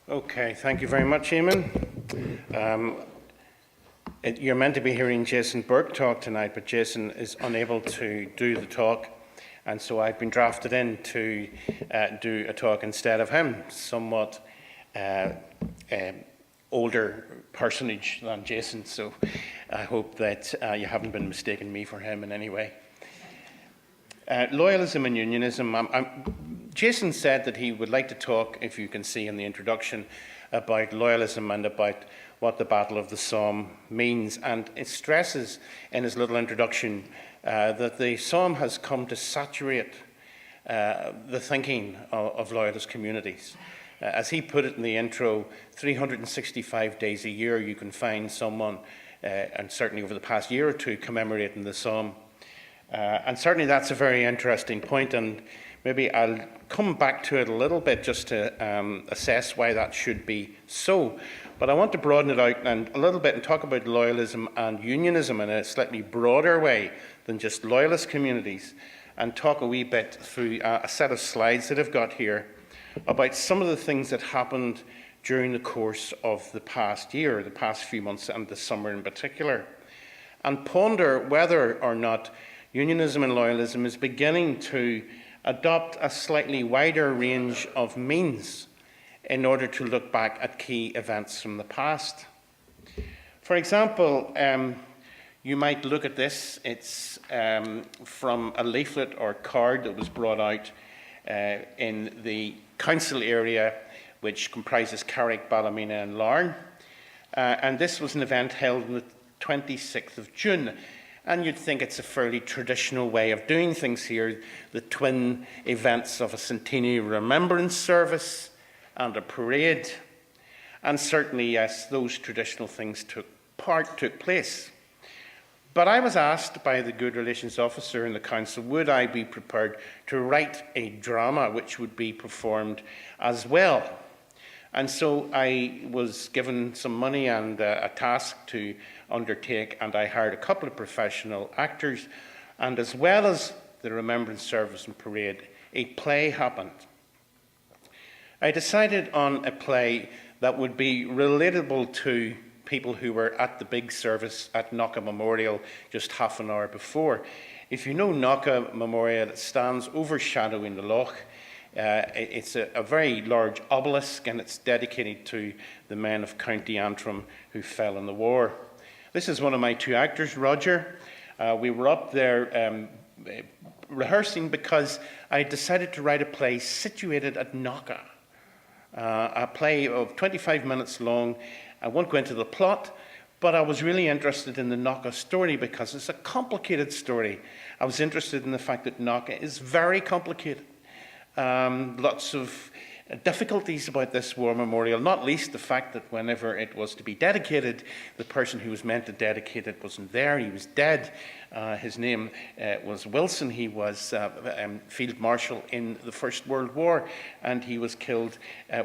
Okay, thank you very much, Eamon. You're meant to be hearing Jason Burke talk tonight, but Jason is unable to do the talk, and so I've been drafted in to do a talk instead of him. Somewhat older personage than Jason, so I hope that you haven't been mistaking me for him in any way. Loyalism and unionism. Jason said that he would like to talk, if you can see in the introduction, about loyalism and about what the Battle of the Somme means. And it stresses in his little introduction that the Somme has come to saturate the thinking of loyalist communities. As he put it in the intro, 365 days a year you can find someone, and certainly over the past year or two, commemorating the Somme. And certainly that's a very interesting point, and maybe I'll come back to it a little bit just to assess why that should be so. But I want to broaden it out and a little bit and talk about loyalism and unionism in a slightly broader way than just loyalist communities, and talk a wee bit through a set of slides that I've got here about some of the things that happened during the course of the past year, the past few months and the summer in particular, and ponder whether or not unionism and loyalism is beginning to adopt a slightly wider range of means in order to look back at key events from the past. For example, you might look at this. It's from a leaflet or card that was brought out in the council area, which comprises Carrick, Ballymena and Larne. And this was an event held on the 26th of June. And you'd think it's a fairly traditional way of doing things here, the twin events of a centenary remembrance service and a parade. And certainly, yes, those traditional things took place. But I was asked by the Good Relations Officer in the Council, would I be prepared to write a drama which would be performed as well? And so I was given some money and a task to undertake, and I hired a couple of professional actors, and as well as the Remembrance Service and Parade, a play happened. I decided on a play that would be relatable to people who were at the big service at Knocka Memorial just half an hour before. If you know Knocka Memorial, it stands overshadowing the loch. It's a very large obelisk, and it's dedicated to the men of County Antrim who fell in the war. This is one of my two actors, Roger. We were up there rehearsing because I decided to write a play situated at Knocka, a play of 25 minutes long. I won't go into the plot, but I was really interested in the Knocka story because it's a complicated story. I was interested in the fact that Knocka is very complicated. Lots of difficulties about this war memorial, not least the fact that whenever it was to be dedicated, the person who was meant to dedicate it wasn't there. He was dead. His name was Wilson. He was Field Marshal in the First World War, and he was killed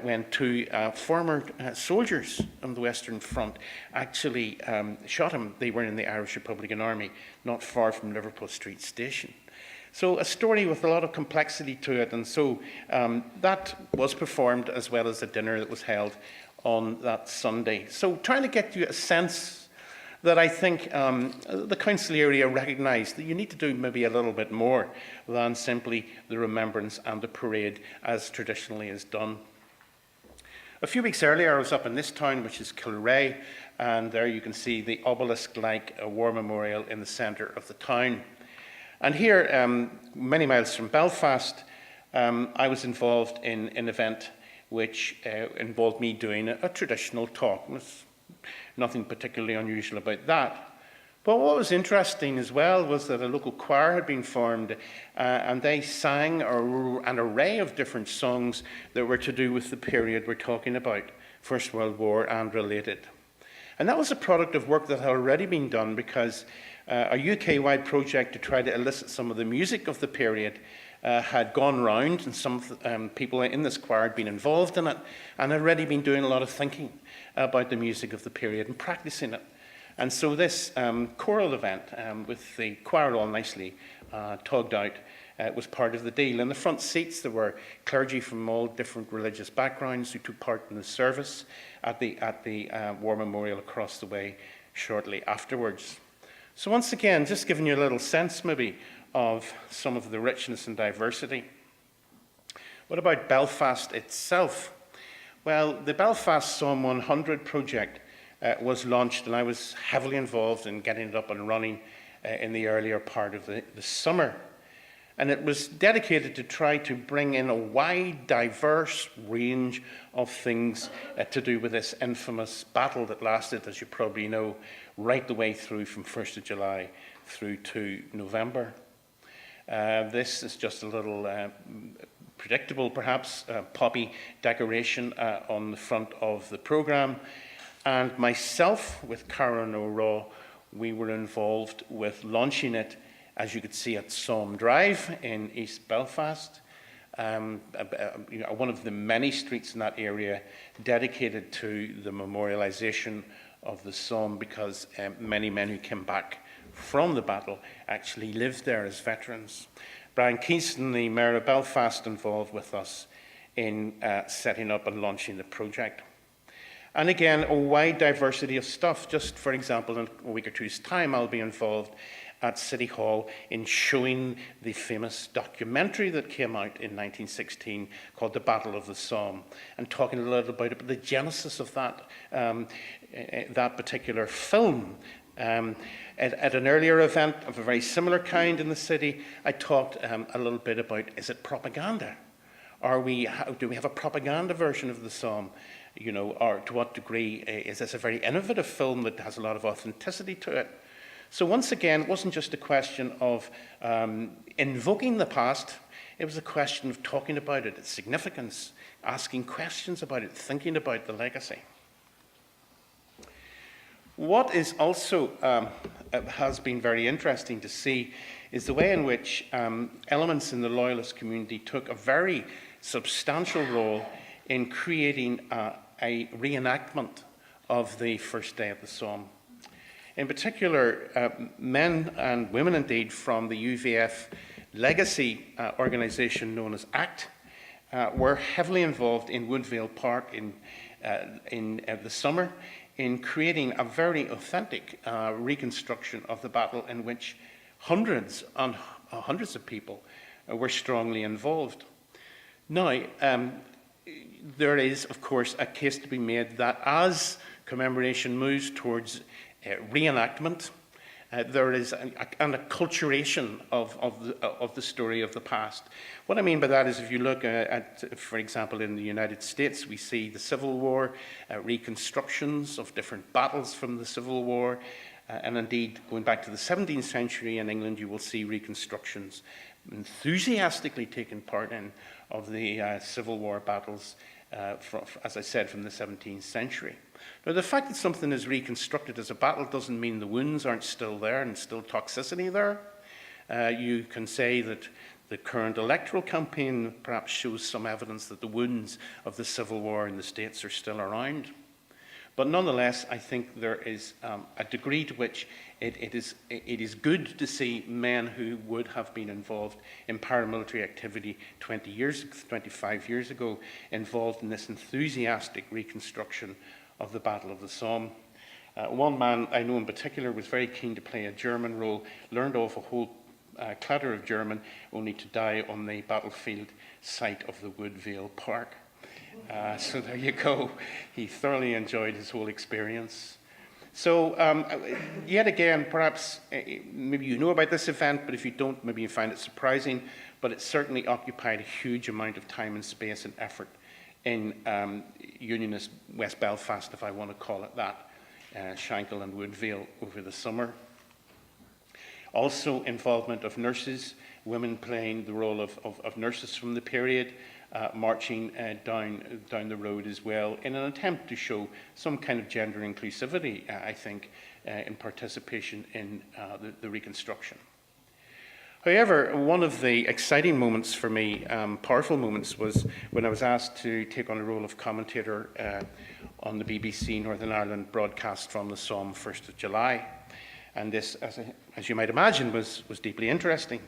when two former soldiers on the Western Front actually shot him. They were in the Irish Republican Army, not far from Liverpool Street Station. So a story with a lot of complexity to it, and so that was performed as well as a dinner that was held on that Sunday. So trying to get you a sense that I think the council area recognised that you need to do maybe a little bit more than simply the remembrance and the parade as traditionally is done. A few weeks earlier I was up in this town, which is Kilrea, and there you can see the obelisk-like war memorial in the centre of the town. And here, many miles from Belfast, I was involved in an event which involved me doing a traditional talk. There's nothing particularly unusual about that. But what was interesting as well was that a local choir had been formed, and they sang an array of different songs that were to do with the period we're talking about, First World War and related. And that was a product of work that had already been done because a UK-wide project to try to elicit some of the music of the period had gone round, and some people in this choir had been involved in it and had already been doing a lot of thinking about the music of the period and practicing it. And so this choral event, with the choir all nicely tugged out, was part of the deal. In the front seats, there were clergy from all different religious backgrounds who took part in the service at the War Memorial across the way shortly afterwards. So once again, just giving you a little sense maybe of some of the richness and diversity. What about Belfast itself? Well, the Belfast Psalm 100 project was launched, and I was heavily involved in getting it up and running in the earlier part of the summer. And it was dedicated to try to bring in a wide, diverse range of things to do with this infamous battle that lasted, as you probably know, right the way through from 1st of July through to November. This is just a little predictable, perhaps, poppy decoration on the front of the programme. And myself, with Karen O'Raw, we were involved with launching it, as you could see, at Psalm Drive in East Belfast, one of the many streets in that area dedicated to the memorialisation of the Psalm, because many men who came back from the battle actually lived there as veterans. Brian Keyston, the Mayor of Belfast, involved with us in setting up and launching the project. And again, a wide diversity of stuff. Just for example, in a week or two's time, I'll be involved at City Hall in showing the famous documentary that came out in 1916 called The Battle of the Somme, and talking a little about the genesis of that, that particular film. At an earlier event of a very similar kind in the city, I talked a little bit about, is it propaganda? Do we have a propaganda version of the Psalm? You know, or to what degree is this a very innovative film that has a lot of authenticity to it? So once again, it wasn't just a question of invoking the past, it was a question of talking about it, its significance, asking questions about it, thinking about the legacy. What is also has been very interesting to see is the way in which elements in the Loyalist community took a very substantial role in creating a reenactment of the first day of the Psalm. In particular, men and women indeed from the UVF legacy organisation known as ACT were heavily involved in Woodvale Park in the summer in creating a very authentic reconstruction of the battle, in which hundreds and hundreds of people were strongly involved. Now, there is, of course, a case to be made that as commemoration moves towards reenactment, there is an acculturation of the story of the past. What I mean by that is, if you look at, for example, in the United States, we see the Civil War, reconstructions of different battles from the Civil War, and indeed, going back to the 17th century in England, you will see reconstructions enthusiastically taking part in of the Civil War battles, as I said, from the 17th century. Now, the fact that something is reconstructed as a battle doesn't mean the wounds aren't still there and still toxicity there. You can say that the current electoral campaign perhaps shows some evidence that the wounds of the Civil War in the States are still around. But nonetheless, I think there is a degree to which it is good to see men who would have been involved in paramilitary activity 25 years ago, involved in this enthusiastic reconstruction of the Battle of the Somme. One man I know in particular was very keen to play a German role, learned off a whole clatter of German, only to die on the battlefield site of the Woodvale Park. So there you go. He thoroughly enjoyed his whole experience. So yet again, perhaps maybe you know about this event, but if you don't, maybe you find it surprising, but it certainly occupied a huge amount of time and space and effort in Unionist West Belfast, if I want to call it that, Shankill and Woodvale over the summer. Also involvement of nurses, women playing the role of nurses from the period, marching down the road as well, in an attempt to show some kind of gender inclusivity, I think, in participation in the reconstruction. However, one of the exciting moments for me, powerful moments, was when I was asked to take on the role of commentator on the BBC Northern Ireland broadcast from the Somme 1st of July. And this, as you might imagine, was deeply interesting.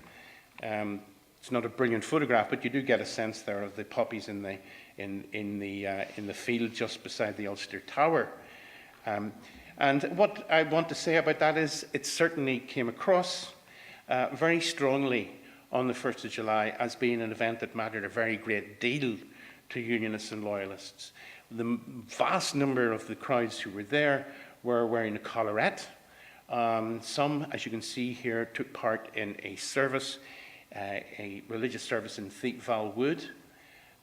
It's not a brilliant photograph, but you do get a sense there of the poppies in the field just beside the Ulster Tower. And what I want to say about that is it certainly came across very strongly on the 1st of July as being an event that mattered a very great deal to Unionists and Loyalists. The vast number of the crowds who were there were wearing a collarette. Some, as you can see here, took part in a service, a religious service in Thiepval Wood.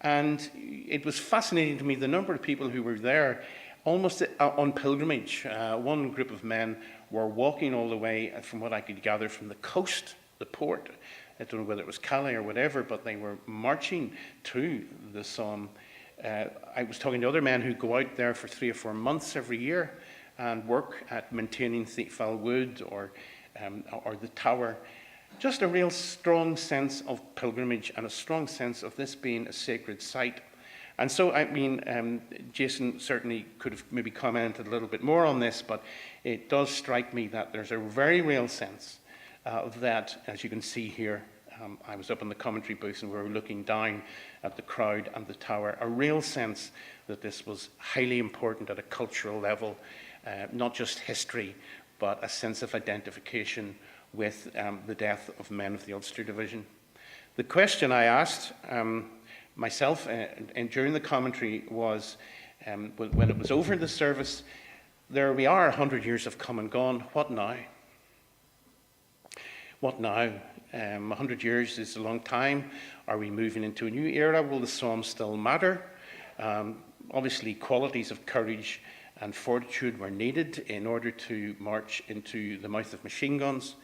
And it was fascinating to me the number of people who were there almost on pilgrimage. One group of men were walking all the way, from what I could gather, from the coast, the port. I don't know whether it was Calais or whatever, but they were marching to the Psalm. I was talking to other men who go out there for 3 or 4 months every year and work at maintaining Thiepval Wood or the Tower. Just a real strong sense of pilgrimage and a strong sense of this being a sacred site. And so, I mean, Jason certainly could have maybe commented a little bit more on this, but it does strike me that there's a very real sense that, as you can see here, I was up in the commentary booth and we were looking down at the crowd and the tower, a real sense that this was highly important at a cultural level, not just history, but a sense of identification with the death of men of the Ulster Division. The question I asked myself and during the commentary was, when it was over the service, there we are, 100 years have come and gone, what now? What now? 100 years is a long time. Are we moving into a new era? Will the Psalms still matter? Obviously, qualities of courage and fortitude were needed in order to march into the mouth of machine guns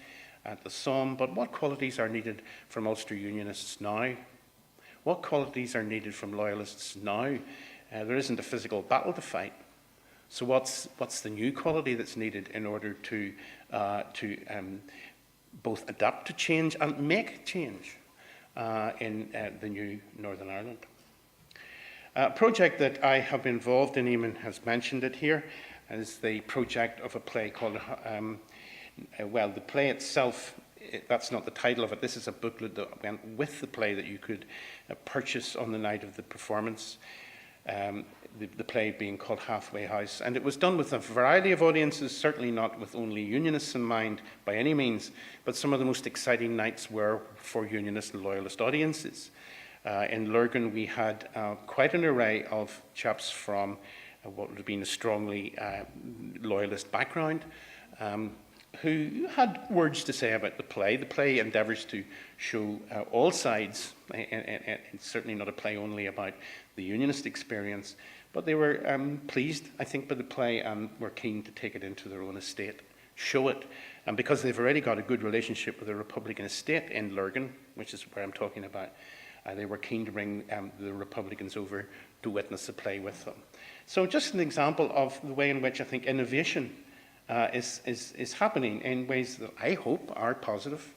at the Psalm. But what qualities are needed from Ulster Unionists now? What qualities are needed from Loyalists now? There isn't a physical battle to fight. So what's the new quality that's needed in order to both adapt to change and make change in the new Northern Ireland? A project that I have been involved in, Eamon has mentioned it here, is the project of a play called, well, the play itself, that's not the title of it. This is a booklet that went with the play that you could purchase on the night of the performance. The play being called Halfway House. And it was done with a variety of audiences, certainly not with only Unionists in mind by any means, but some of the most exciting nights were for Unionist and Loyalist audiences. In Lurgan, we had quite an array of chaps from what would have been a strongly Loyalist background, who had words to say about the play. The play endeavours to show all sides, and certainly not a play only about the Unionist experience, but they were pleased, I think, by the play and were keen to take it into their own estate, show it. And because they've already got a good relationship with the Republican estate in Lurgan, which is where I'm talking about, they were keen to bring the Republicans over to witness the play with them. So just an example of the way in which I think innovation is happening in ways that I hope are positive.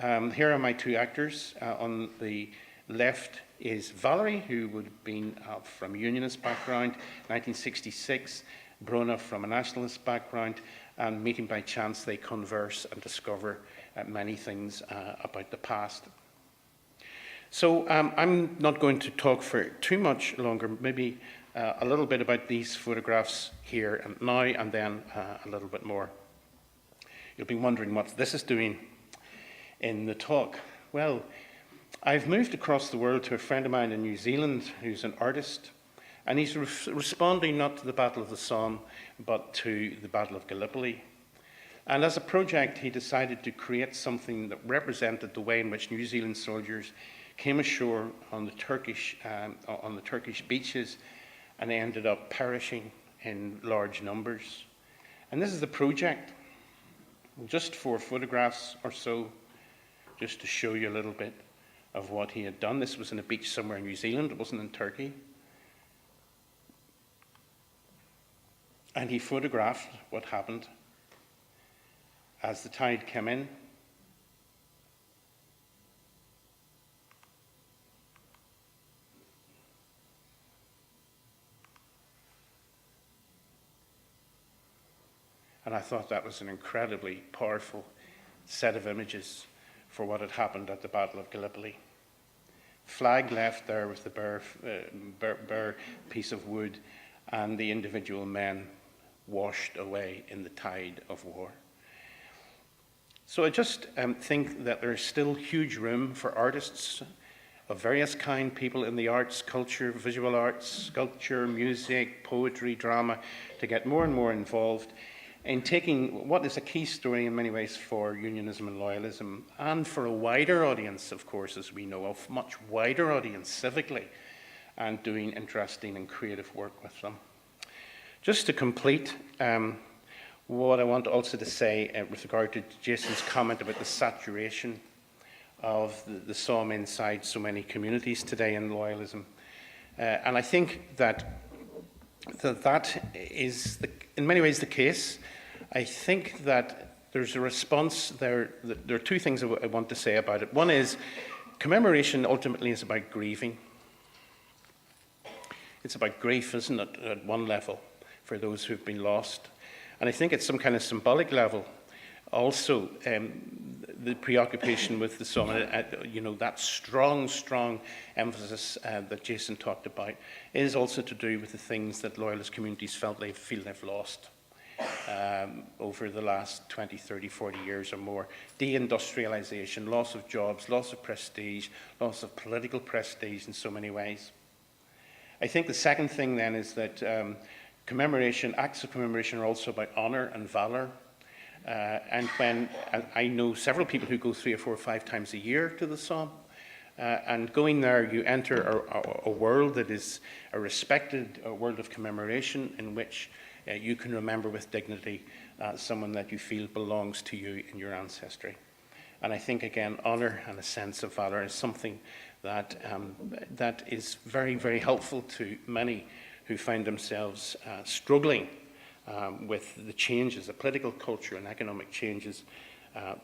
Here are my two actors. On the left is Valerie, who would have been from a Unionist background, 1966, Brona from a nationalist background, and meeting by chance they converse and discover many things about the past. So I'm not going to talk for too much longer, maybe a little bit about these photographs here and now, and then a little bit more. You'll be wondering what this is doing in the talk. Well, I've moved across the world to a friend of mine in New Zealand who's an artist, and he's responding not to the Battle of the Somme, but to the Battle of Gallipoli. And as a project, he decided to create something that represented the way in which New Zealand soldiers came ashore on the Turkish beaches, and they ended up perishing in large numbers. And this is the project, just 4 photographs or so, just to show you a little bit of what he had done. This was on a beach somewhere in New Zealand, it wasn't in Turkey. And he photographed what happened as the tide came in. And I thought that was an incredibly powerful set of images for what had happened at the Battle of Gallipoli. Flag left there with the bare piece of wood, and the individual men washed away in the tide of war. So I just think that there's still huge room for artists of various kind, people in the arts, culture, visual arts, sculpture, music, poetry, drama, to get more and more involved in taking what is a key story in many ways for unionism and loyalism, and for a wider audience, of course, as we know of, much wider audience civically, and doing interesting and creative work with them. Just to complete, what I want also to say with regard to Jason's comment about the saturation of the psalm inside so many communities today in loyalism. And I think that is in many ways the case. I think that there's a response there. There are two things I want to say about it. One is, commemoration ultimately is about grieving. It's about grief, isn't it, at one level, for those who've been lost. And I think at some kind of symbolic level, also, the preoccupation with the psalm, that strong emphasis that Jason talked about, is also to do with the things that loyalist communities feel they've lost over the last 20, 30, 40 years or more. Deindustrialization, loss of jobs, loss of prestige, loss of political prestige in so many ways. I think the second thing then is that acts of commemoration are also about honor and valor. And when I know several people who go 3 or 4 or 5 times a year to the psalm, and going there, you enter a world that is a respected world of commemoration, in which you can remember with dignity someone that you feel belongs to you in your ancestry. And I think, again, honor and a sense of valor is something that is very, very helpful to many who find themselves struggling with the changes, the political culture and economic changes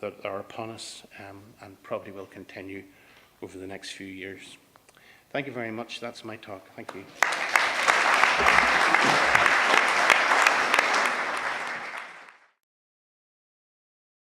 that are upon us, and probably will continue over the next few years. Thank you very much. That's my talk. Thank you.